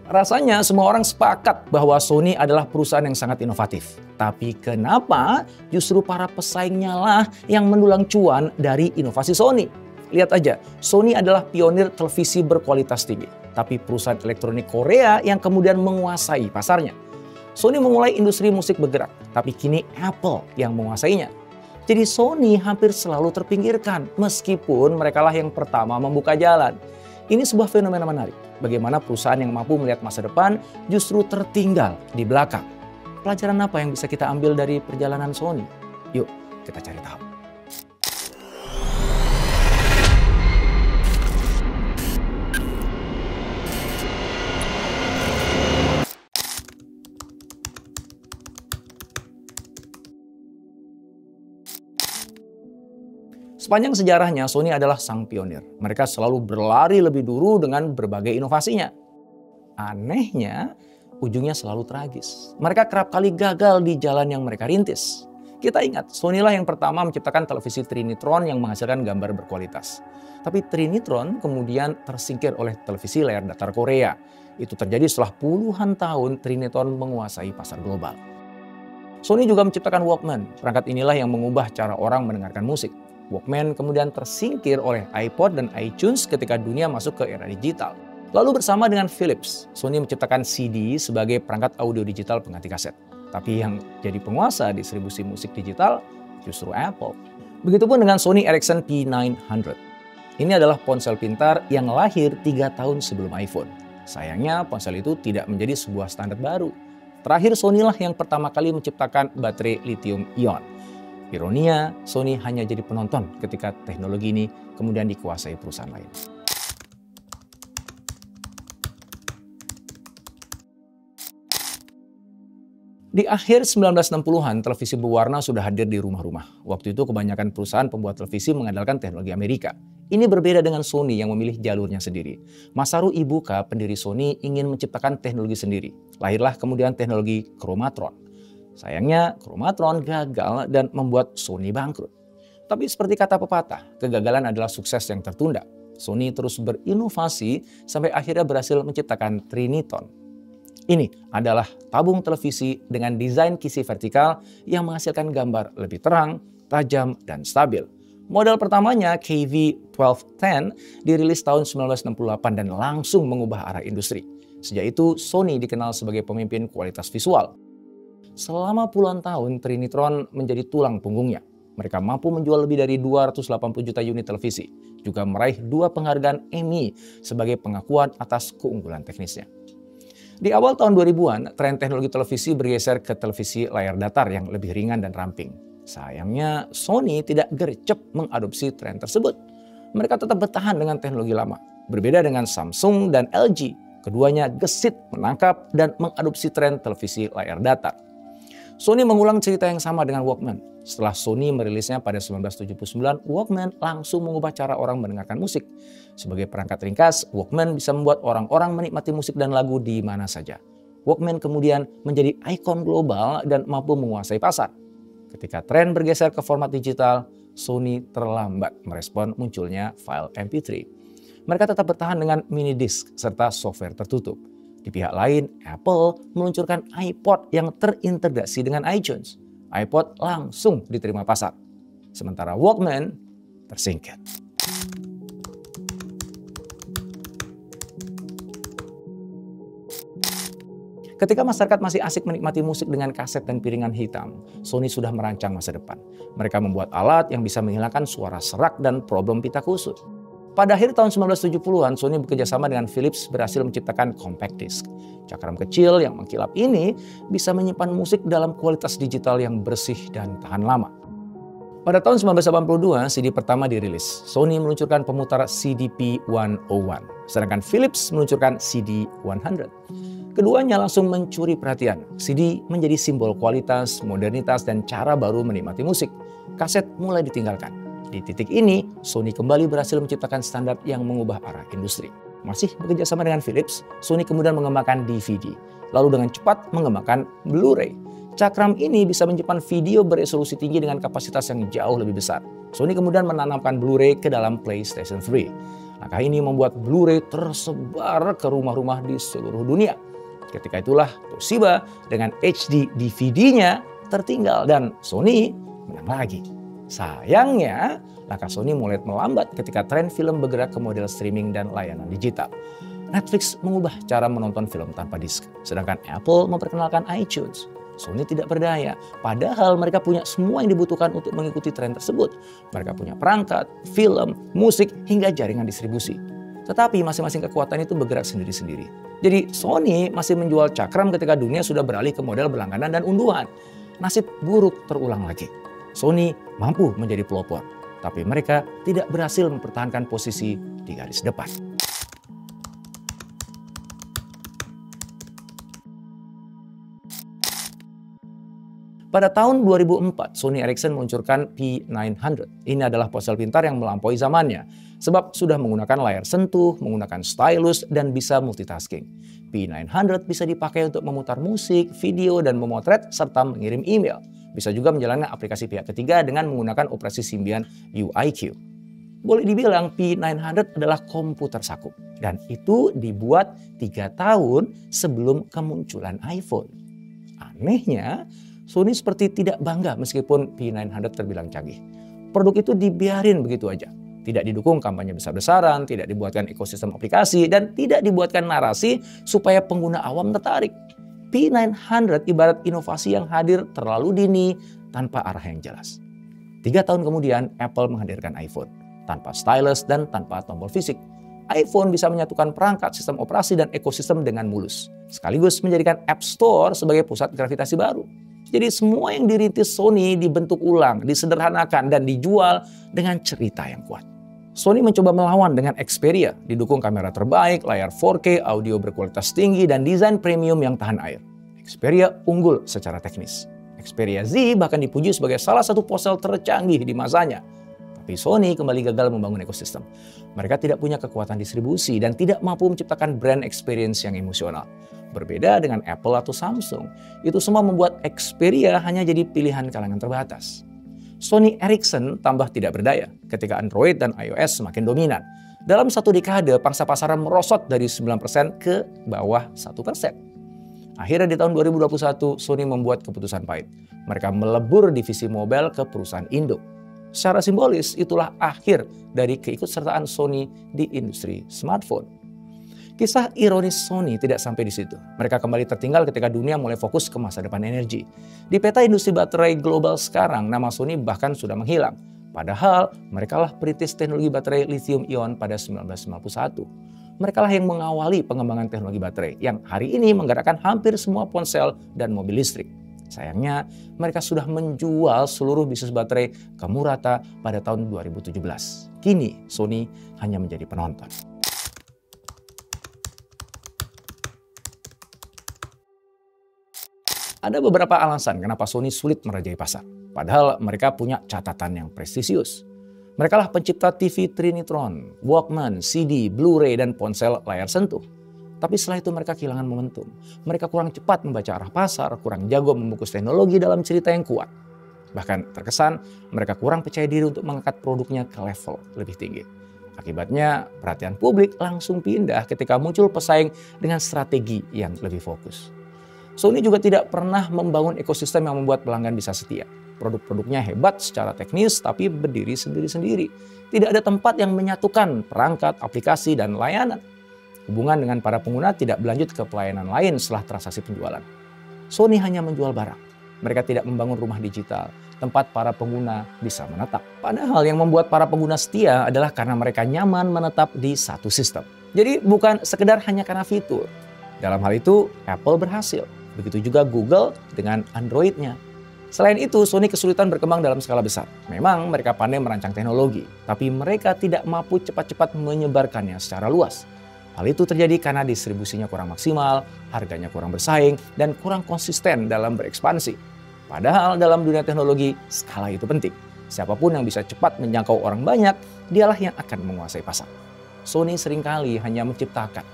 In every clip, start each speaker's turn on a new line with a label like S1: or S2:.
S1: Rasanya semua orang sepakat bahwa Sony adalah perusahaan yang sangat inovatif. Tapi kenapa justru para pesaingnya lah yang mendulang cuan dari inovasi Sony? Lihat aja, Sony adalah pionir televisi berkualitas tinggi. Tapi perusahaan elektronik Korea yang kemudian menguasai pasarnya. Sony memulai industri musik bergerak, tapi kini Apple yang menguasainya. Jadi Sony hampir selalu terpinggirkan meskipun merekalah yang pertama membuka jalan. Ini sebuah fenomena menarik. Bagaimana perusahaan yang mampu melihat masa depan justru tertinggal di belakang. Pelajaran apa yang bisa kita ambil dari perjalanan Sony? Yuk kita cari tahu. Sepanjang sejarahnya, Sony adalah sang pionir. Mereka selalu berlari lebih dulu dengan berbagai inovasinya. Anehnya, ujungnya selalu tragis. Mereka kerap kali gagal di jalan yang mereka rintis. Kita ingat, Sony lah yang pertama menciptakan televisi Trinitron yang menghasilkan gambar berkualitas. Tapi Trinitron kemudian tersingkir oleh televisi layar datar Korea. Itu terjadi setelah puluhan tahun Trinitron menguasai pasar global. Sony juga menciptakan Walkman. Perangkat inilah yang mengubah cara orang mendengarkan musik. Walkman kemudian tersingkir oleh iPod dan iTunes ketika dunia masuk ke era digital. Lalu bersama dengan Philips, Sony menciptakan CD sebagai perangkat audio digital pengganti kaset. Tapi yang jadi penguasa distribusi musik digital justru Apple. Begitupun dengan Sony Ericsson P900. Ini adalah ponsel pintar yang lahir 3 tahun sebelum iPhone. Sayangnya ponsel itu tidak menjadi sebuah standar baru. Terakhir Sony lah yang pertama kali menciptakan baterai lithium ion. Ironinya, Sony hanya jadi penonton ketika teknologi ini kemudian dikuasai perusahaan lain. Di akhir 1960-an, televisi berwarna sudah hadir di rumah-rumah. Waktu itu kebanyakan perusahaan pembuat televisi mengandalkan teknologi Amerika. Ini berbeda dengan Sony yang memilih jalurnya sendiri. Masaru Ibuka, pendiri Sony, ingin menciptakan teknologi sendiri. Lahirlah kemudian teknologi Chromatron. Sayangnya, Chromatron gagal dan membuat Sony bangkrut. Tapi seperti kata pepatah, kegagalan adalah sukses yang tertunda. Sony terus berinovasi sampai akhirnya berhasil menciptakan Trinitron. Ini adalah tabung televisi dengan desain kisi vertikal yang menghasilkan gambar lebih terang, tajam, dan stabil. Model pertamanya KV-1210 dirilis tahun 1968 dan langsung mengubah arah industri. Sejak itu, Sony dikenal sebagai pemimpin kualitas visual. Selama puluhan tahun, Trinitron menjadi tulang punggungnya. Mereka mampu menjual lebih dari 280 juta unit televisi, juga meraih 2 penghargaan Emmy sebagai pengakuan atas keunggulan teknisnya. Di awal tahun 2000-an, tren teknologi televisi bergeser ke televisi layar datar yang lebih ringan dan ramping. Sayangnya, Sony tidak gercep mengadopsi tren tersebut. Mereka tetap bertahan dengan teknologi lama. Berbeda dengan Samsung dan LG, keduanya gesit menangkap dan mengadopsi tren televisi layar datar. Sony mengulang cerita yang sama dengan Walkman. Setelah Sony merilisnya pada 1979, Walkman langsung mengubah cara orang mendengarkan musik. Sebagai perangkat ringkas, Walkman bisa membuat orang-orang menikmati musik dan lagu di mana saja. Walkman kemudian menjadi ikon global dan mampu menguasai pasar. Ketika tren bergeser ke format digital, Sony terlambat merespon munculnya file MP3. Mereka tetap bertahan dengan mini disk serta software tertutup. Di pihak lain, Apple meluncurkan iPod yang terintegrasi dengan iTunes. iPod langsung diterima pasar. Sementara Walkman tersingkir. Ketika masyarakat masih asik menikmati musik dengan kaset dan piringan hitam, Sony sudah merancang masa depan. Mereka membuat alat yang bisa menghilangkan suara serak dan problem pita kusut. Pada akhir tahun 1970-an, Sony bekerjasama dengan Philips berhasil menciptakan compact disc. Cakram kecil yang mengkilap ini bisa menyimpan musik dalam kualitas digital yang bersih dan tahan lama. Pada tahun 1982, CD pertama dirilis. Sony meluncurkan pemutar CDP-101, sedangkan Philips meluncurkan CD-100. Keduanya langsung mencuri perhatian. CD menjadi simbol kualitas, modernitas, dan cara baru menikmati musik. Kaset mulai ditinggalkan. Di titik ini, Sony kembali berhasil menciptakan standar yang mengubah arah industri. Masih bekerja sama dengan Philips, Sony kemudian mengembangkan DVD, lalu dengan cepat mengembangkan Blu-ray. Cakram ini bisa menyimpan video beresolusi tinggi dengan kapasitas yang jauh lebih besar. Sony kemudian menanamkan Blu-ray ke dalam PlayStation 3. Langkah ini membuat Blu-ray tersebar ke rumah-rumah di seluruh dunia. Ketika itulah Toshiba dengan HD DVD-nya tertinggal dan Sony menang lagi. Sayangnya, langkah Sony mulai melambat ketika tren film bergerak ke model streaming dan layanan digital. Netflix mengubah cara menonton film tanpa disk, sedangkan Apple memperkenalkan iTunes. Sony tidak berdaya, padahal mereka punya semua yang dibutuhkan untuk mengikuti tren tersebut. Mereka punya perangkat, film, musik, hingga jaringan distribusi. Tetapi masing-masing kekuatan itu bergerak sendiri-sendiri. Jadi Sony masih menjual cakram ketika dunia sudah beralih ke model berlangganan dan unduhan. Nasib buruk terulang lagi. Sony mampu menjadi pelopor, tapi mereka tidak berhasil mempertahankan posisi di garis depan. Pada tahun 2004, Sony Ericsson meluncurkan P900. Ini adalah ponsel pintar yang melampaui zamannya, sebab sudah menggunakan layar sentuh, menggunakan stylus, dan bisa multitasking. P900 bisa dipakai untuk memutar musik, video, dan memotret, serta mengirim email. Bisa juga menjalankan aplikasi pihak ketiga dengan menggunakan operasi Symbian UIQ. Boleh dibilang P900 adalah komputer saku, dan itu dibuat 3 tahun sebelum kemunculan iPhone. Anehnya, Sony seperti tidak bangga meskipun P900 terbilang canggih. Produk itu dibiarin begitu aja. Tidak didukung kampanye besar-besaran, tidak dibuatkan ekosistem aplikasi, dan tidak dibuatkan narasi supaya pengguna awam tertarik. P900 ibarat inovasi yang hadir terlalu dini tanpa arah yang jelas. 3 tahun kemudian, Apple menghadirkan iPhone. Tanpa stylus dan tanpa tombol fisik. iPhone bisa menyatukan perangkat, sistem operasi, dan ekosistem dengan mulus. Sekaligus menjadikan App Store sebagai pusat gravitasi baru. Jadi semua yang dirintis Sony dibentuk ulang, disederhanakan, dan dijual dengan cerita yang kuat. Sony mencoba melawan dengan Xperia, didukung kamera terbaik, layar 4K, audio berkualitas tinggi, dan desain premium yang tahan air. Xperia unggul secara teknis. Xperia Z bahkan dipuji sebagai salah satu ponsel tercanggih di masanya. Tapi Sony kembali gagal membangun ekosistem. Mereka tidak punya kekuatan distribusi dan tidak mampu menciptakan brand experience yang emosional. Berbeda dengan Apple atau Samsung, itu semua membuat Xperia hanya jadi pilihan kalangan terbatas. Sony Ericsson tambah tidak berdaya ketika Android dan iOS semakin dominan. Dalam 1 dekade, pangsa pasar merosot dari 9% ke bawah 1%. Akhirnya di tahun 2021, Sony membuat keputusan pahit. Mereka melebur divisi mobile ke perusahaan induk. Secara simbolis, itulah akhir dari keikutsertaan Sony di industri smartphone. Kisah ironis Sony tidak sampai di situ. Mereka kembali tertinggal ketika dunia mulai fokus ke masa depan energi. Di peta industri baterai global sekarang, nama Sony bahkan sudah menghilang. Padahal mereka lah perintis teknologi baterai lithium ion pada 1991. Mereka lah yang mengawali pengembangan teknologi baterai yang hari ini menggerakkan hampir semua ponsel dan mobil listrik. Sayangnya, mereka sudah menjual seluruh bisnis baterai ke Murata pada tahun 2017. Kini, Sony hanya menjadi penonton. Ada beberapa alasan kenapa Sony sulit merajai pasar. Padahal mereka punya catatan yang prestisius. Mereka lah pencipta TV Trinitron, Walkman, CD, Blu-ray, dan ponsel layar sentuh. Tapi setelah itu mereka kehilangan momentum. Mereka kurang cepat membaca arah pasar, kurang jago membungkus teknologi dalam cerita yang kuat. Bahkan terkesan mereka kurang percaya diri untuk mengangkat produknya ke level lebih tinggi. Akibatnya perhatian publik langsung pindah ketika muncul pesaing dengan strategi yang lebih fokus. Sony juga tidak pernah membangun ekosistem yang membuat pelanggan bisa setia. Produk-produknya hebat secara teknis tapi berdiri sendiri-sendiri. Tidak ada tempat yang menyatukan perangkat, aplikasi, dan layanan. Hubungan dengan para pengguna tidak berlanjut ke pelayanan lain setelah transaksi penjualan. Sony hanya menjual barang. Mereka tidak membangun rumah digital, tempat para pengguna bisa menetap. Padahal yang membuat para pengguna setia adalah karena mereka nyaman menetap di satu sistem. Jadi bukan sekedar hanya karena fitur. Dalam hal itu, Apple berhasil. Begitu juga Google dengan Android-nya. Selain itu, Sony kesulitan berkembang dalam skala besar. Memang mereka pandai merancang teknologi, tapi mereka tidak mampu cepat-cepat menyebarkannya secara luas. Hal itu terjadi karena distribusinya kurang maksimal, harganya kurang bersaing, dan kurang konsisten dalam berekspansi. Padahal dalam dunia teknologi, skala itu penting. Siapapun yang bisa cepat menjangkau orang banyak, dialah yang akan menguasai pasar. Sony seringkali hanya menciptakan,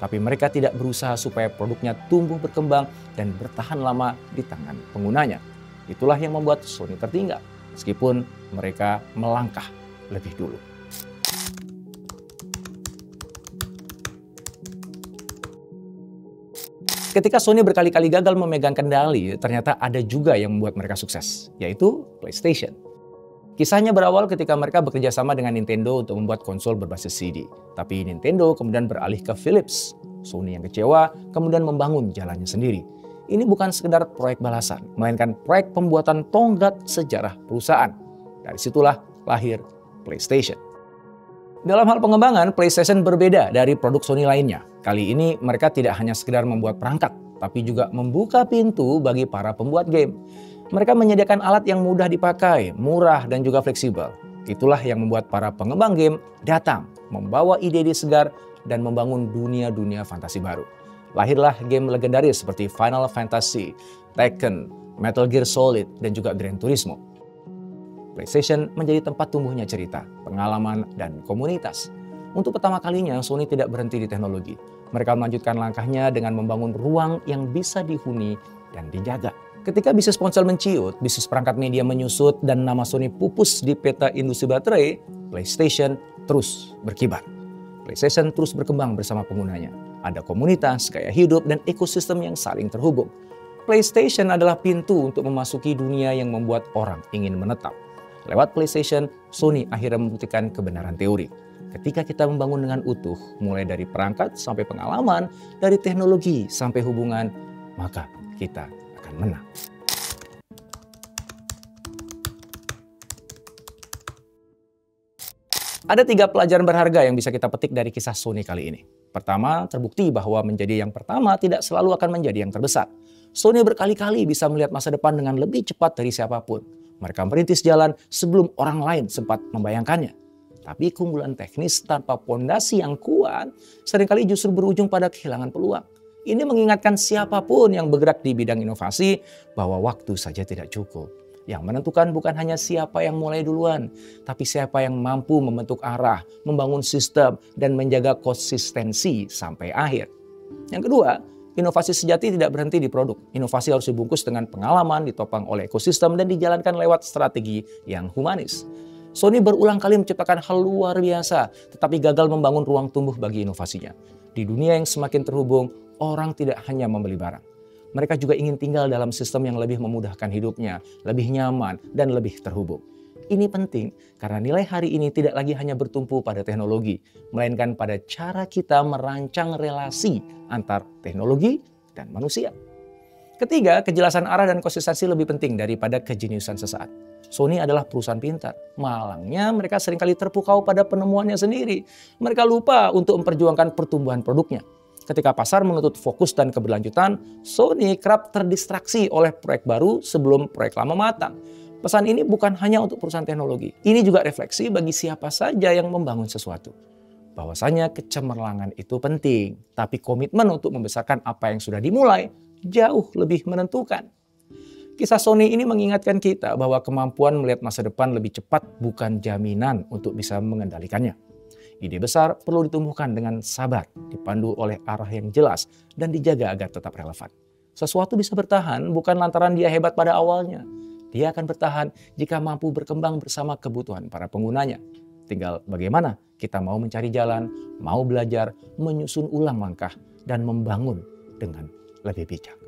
S1: tapi mereka tidak berusaha supaya produknya tumbuh berkembang dan bertahan lama di tangan penggunanya. Itulah yang membuat Sony tertinggal, meskipun mereka melangkah lebih dulu. Ketika Sony berkali-kali gagal memegang kendali, ternyata ada juga yang membuat mereka sukses, yaitu PlayStation. Kisahnya berawal ketika mereka bekerja sama dengan Nintendo untuk membuat konsol berbasis CD. Tapi Nintendo kemudian beralih ke Philips. Sony yang kecewa kemudian membangun jalannya sendiri. Ini bukan sekedar proyek balasan, melainkan proyek pembuatan tonggak sejarah perusahaan. Dari situlah lahir PlayStation. Dalam hal pengembangan, PlayStation berbeda dari produk Sony lainnya. Kali ini mereka tidak hanya sekedar membuat perangkat, tapi juga membuka pintu bagi para pembuat game. Mereka menyediakan alat yang mudah dipakai, murah dan juga fleksibel. Itulah yang membuat para pengembang game datang, membawa ide-ide segar dan membangun dunia-dunia fantasi baru. Lahirlah game legendaris seperti Final Fantasy, Tekken, Metal Gear Solid, dan juga Gran Turismo. PlayStation menjadi tempat tumbuhnya cerita, pengalaman, dan komunitas. Untuk pertama kalinya, Sony tidak berhenti di teknologi. Mereka melanjutkan langkahnya dengan membangun ruang yang bisa dihuni dan dijaga. Ketika bisnis ponsel menciut, bisnis perangkat media menyusut, dan nama Sony pupus di peta industri baterai, PlayStation terus berkibar. PlayStation terus berkembang bersama penggunanya. Ada komunitas, gaya hidup, dan ekosistem yang saling terhubung. PlayStation adalah pintu untuk memasuki dunia yang membuat orang ingin menetap. Lewat PlayStation, Sony akhirnya membuktikan kebenaran teori. Ketika kita membangun dengan utuh, mulai dari perangkat sampai pengalaman, dari teknologi sampai hubungan, maka kita akan menang. Ada 3 pelajaran berharga yang bisa kita petik dari kisah Sony kali ini. Pertama, terbukti bahwa menjadi yang pertama tidak selalu akan menjadi yang terbesar. Sony berkali-kali bisa melihat masa depan dengan lebih cepat dari siapapun. Mereka merintis jalan sebelum orang lain sempat membayangkannya. Tapi keunggulan teknis tanpa fondasi yang kuat seringkali justru berujung pada kehilangan peluang. Ini mengingatkan siapapun yang bergerak di bidang inovasi bahwa waktu saja tidak cukup. Yang menentukan bukan hanya siapa yang mulai duluan, tapi siapa yang mampu membentuk arah, membangun sistem, dan menjaga konsistensi sampai akhir. Yang kedua, inovasi sejati tidak berhenti di produk. Inovasi harus dibungkus dengan pengalaman, ditopang oleh ekosistem, dan dijalankan lewat strategi yang humanis. Sony berulang kali menciptakan hal luar biasa, tetapi gagal membangun ruang tumbuh bagi inovasinya. Di dunia yang semakin terhubung, orang tidak hanya membeli barang. Mereka juga ingin tinggal dalam sistem yang lebih memudahkan hidupnya, lebih nyaman, dan lebih terhubung. Ini penting karena nilai hari ini tidak lagi hanya bertumpu pada teknologi, melainkan pada cara kita merancang relasi antar teknologi dan manusia. Ketiga, kejelasan arah dan konsistensi lebih penting daripada kejeniusan sesaat. Sony adalah perusahaan pintar. Malangnya mereka seringkali terpukau pada penemuannya sendiri. Mereka lupa untuk memperjuangkan pertumbuhan produknya. Ketika pasar menuntut fokus dan keberlanjutan, Sony kerap terdistraksi oleh proyek baru sebelum proyek lama matang. Pesan ini bukan hanya untuk perusahaan teknologi. Ini juga refleksi bagi siapa saja yang membangun sesuatu. Bahwasanya kecemerlangan itu penting, tapi komitmen untuk membesarkan apa yang sudah dimulai jauh lebih menentukan. Kisah Sony ini mengingatkan kita bahwa kemampuan melihat masa depan lebih cepat bukan jaminan untuk bisa mengendalikannya. Ide besar perlu ditumbuhkan dengan sabar, dipandu oleh arah yang jelas, dan dijaga agar tetap relevan. Sesuatu bisa bertahan bukan lantaran dia hebat pada awalnya. Dia akan bertahan jika mampu berkembang bersama kebutuhan para penggunanya. Tinggal bagaimana kita mau mencari jalan, mau belajar, menyusun ulang langkah, dan membangun dengan lebih bijak.